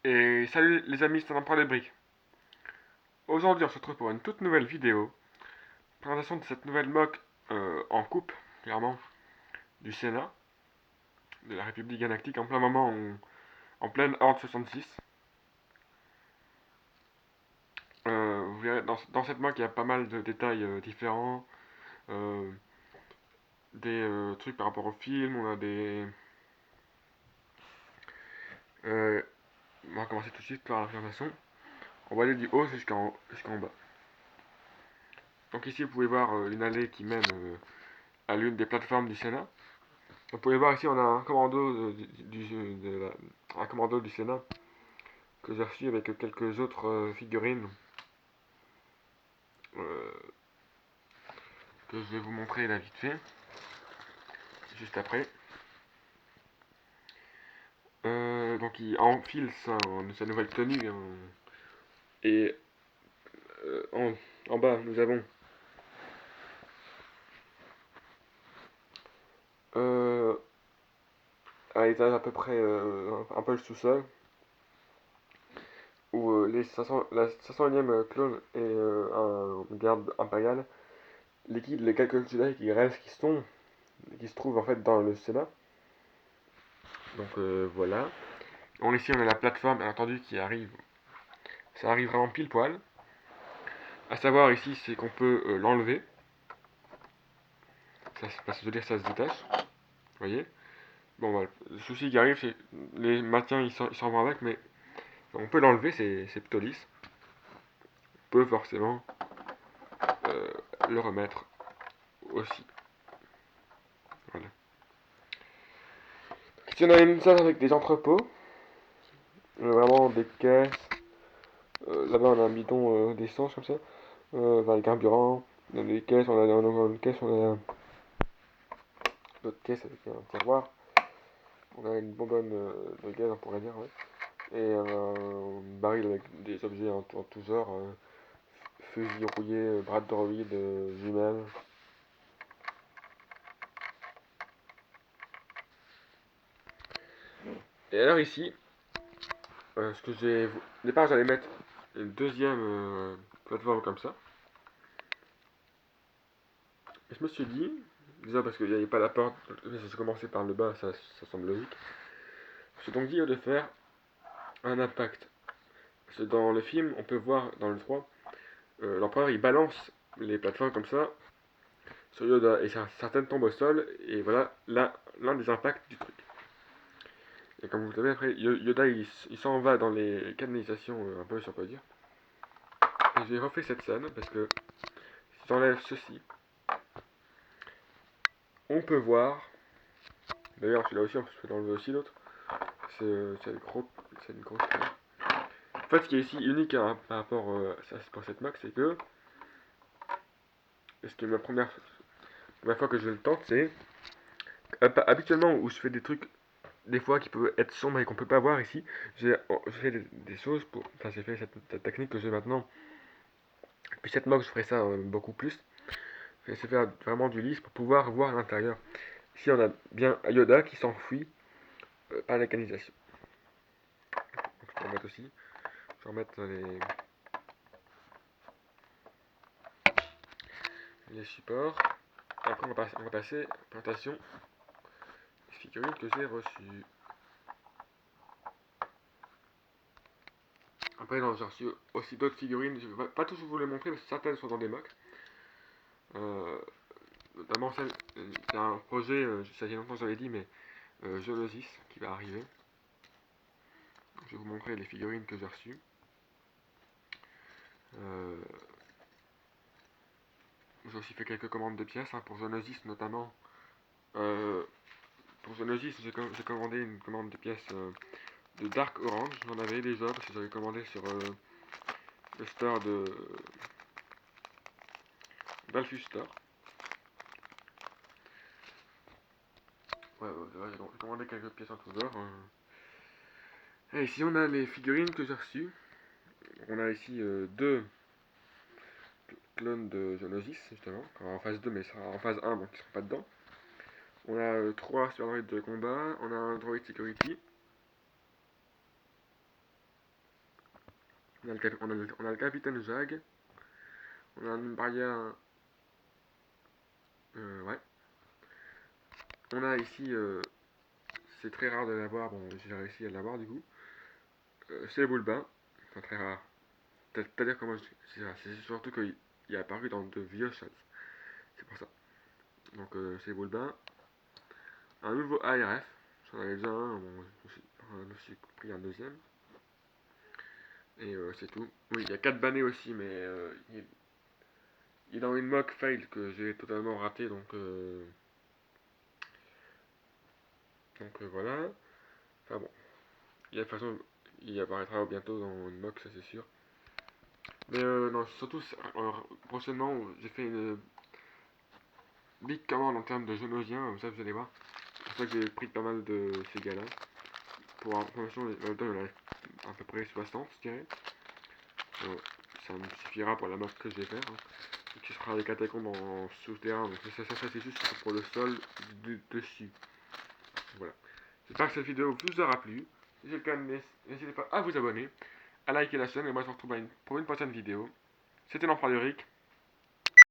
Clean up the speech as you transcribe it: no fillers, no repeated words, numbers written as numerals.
Et salut les amis, c'est un prend des briques. Aujourd'hui on se retrouve pour une toute nouvelle vidéo. Présentation de cette nouvelle mock en coupe, clairement, du Sénat, de la République Galactique, en plein moment, en pleine Horde 66. Vous verrez, dans cette mock il y a pas mal de détails différents. euh, des trucs par rapport au film, on a des... euh, on va commencer tout de suite par la présentation. On va aller du haut jusqu'en bas. Donc ici vous pouvez voir une allée qui mène à l'une des plateformes du Sénat. Vous pouvez voir ici, on a un commando un commando du Sénat que j'ai reçu avec quelques autres figurines euh, que je vais vous montrer là vite fait, juste après. Donc il enfile sa nouvelle tenue et euh, en, en bas nous avons euh, à l'étage à peu près un peu le sous-sol où la 501e clone et un garde impérial liquide les quelques Jedi qui restent, qui se trouvent en fait dans le Sénat. Donc voilà. Ici on a la plateforme bien entendu qui arrive. Ça arrive vraiment pile poil. À savoir ici c'est qu'on peut l'enlever. Je veux dire ça se détache. Vous voyez. Bon voilà. Le souci qui arrive c'est les maintiens ils s'en vont avec, mais on peut l'enlever, c'est plutôt lisse. On peut forcément euh, le remettre aussi. Voilà. Ici on a une salle avec des entrepôts. Vraiment des caisses. Là-bas on a un bidon d'essence comme ça. Enfin, le carburant. On a des caisses, on a une caisse, on a d'autres caisses avec un tiroir. On a une bonbonne de gaz, on pourrait dire, ouais. Et un baril avec des objets en tout genre, fusils rouillés, bras de droïde, jumelles. Et alors ici, ce que j'ai... Au départ j'allais mettre une deuxième plateforme comme ça. Et je me suis dit, déjà parce qu'il n'y avait pas la porte, j'ai commencé par le bas, ça semble logique. Je me suis donc dit de faire un impact. Parce que dans le film, on peut voir dans le 3, l'empereur il balance les plateformes comme ça sur Yoda et certaines tombent au sol et voilà l'un des impacts du truc. Et comme vous le savez, après Yoda il s'en va dans les canalisations un peu si on peut dire. Et j'ai refait cette scène parce que si j'enlève ceci, on peut voir, d'ailleurs celui-là aussi, je peux l'enlever aussi l'autre, c'est une grosse. En fait ce qui est ici unique hein, par rapport pour cette Mac, c'est que, ce qui est première fois que je le tente, c'est habituellement où je fais des trucs des fois qui peuvent être sombres et qu'on peut pas voir ici. J'ai fait des choses pour. Enfin, j'ai fait cette technique que j'ai maintenant. Puis cette moque, je ferai ça beaucoup plus. C'est faire vraiment du lisse pour pouvoir voir l'intérieur. Ici, on a bien Yoda qui s'enfuit par la canalisation. Donc, je peux remettre aussi. Je vais remettre les supports. Après, on va passer à la présentation des figurines que j'ai reçues. Après, j'ai reçu aussi d'autres figurines. Je ne vais pas tous vous les montrer parce que certaines sont dans des mocks. Euh, Notamment celle, c'est un projet, ça fait longtemps que j'avais dit, mais Geonosis qui va arriver. Je vais vous montrer les figurines que j'ai reçues. Euh, j'ai aussi fait quelques commandes de pièces hein, pour Geonosis notamment. Euh, pour Geonosis, j'ai commandé une commande de pièces de Dark Orange. J'en avais déjà parce que j'avais commandé sur le store de Balfus Store. Ouais, j'ai commandé quelques pièces en tout genre. Et ici on a les figurines que j'ai reçues. On a ici deux clones de Geonosis, justement, en phase 2, mais en phase 1, donc ils ne seront pas dedans. On a 3 sur droïdes de combat, on a un droid security, On a le capitaine Jag. On a un Barrière. Ouais. On a ici. C'est très rare de l'avoir. Bon, j'ai réussi à l'avoir du coup. C'est le Boulbin. Enfin, très rare. C'est-à-dire que moi, c'est surtout qu'il est apparu dans de vieux shots. C'est pour ça. Donc, c'est Boulbin. Un nouveau ARF. J'en avais déjà un. Bon, je me suis pris un deuxième. Et c'est tout. Oui, il y a 4 bannés aussi, mais il est dans une mock fail que j'ai totalement raté, donc voilà. Enfin bon, de toute façon, il apparaîtra bientôt dans une mock, ça c'est sûr. Mais non, surtout, prochainement, j'ai fait une big commande en termes de genosiens, ça vous allez voir. C'est pour ça que j'ai pris pas mal de ces gars-là. Pour information, il y en a à peu près 60, je dirais. Euh, Ça me suffira pour la marque que je vais faire. Hein. Qui sera des catacombes en souterrain. Donc ça c'est juste pour le sol dessus. Voilà. J'espère que cette vidéo vous aura plu. Si c'est le cas, n'hésitez pas à vous abonner, à liker la chaîne et moi je vous retrouve pour une prochaine vidéo. C'était l'Empereur Lyrique.